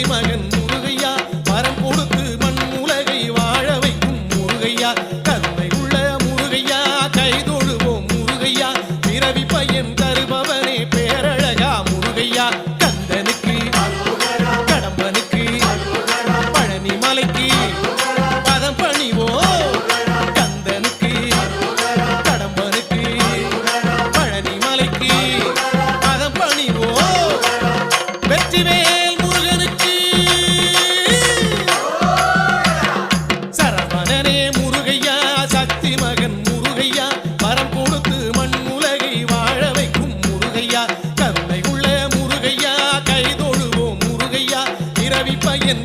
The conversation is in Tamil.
சக்தி மகன் முருகையா வரம் கொடுத்து மண் உலகை வாழ வைக்கும் முருகையா கருணை உள்ள முருகையா கைதொழுவோம் முருகையா பிறவி பையன் தருபவனே பேரழகா முருகையா கந்தனுக்கு கடம்பனுக்கு பழனி மலைக்கு பதம் பணிவோம் கந்தனுக்கு கடம்பனுக்கு பழனி மலைக்கு பதம் பணிவோம் வெற்றிவேல் முருகனுக்கு சரவணனே முருகையா சக்தி மகன் முருகையா வரம் கொடுத்து மண் உலகை வாழ வைக்கும் முருகையா கருணை உள்ள முருகையா கைதொழுவோம் முருகையா இரவி பையன்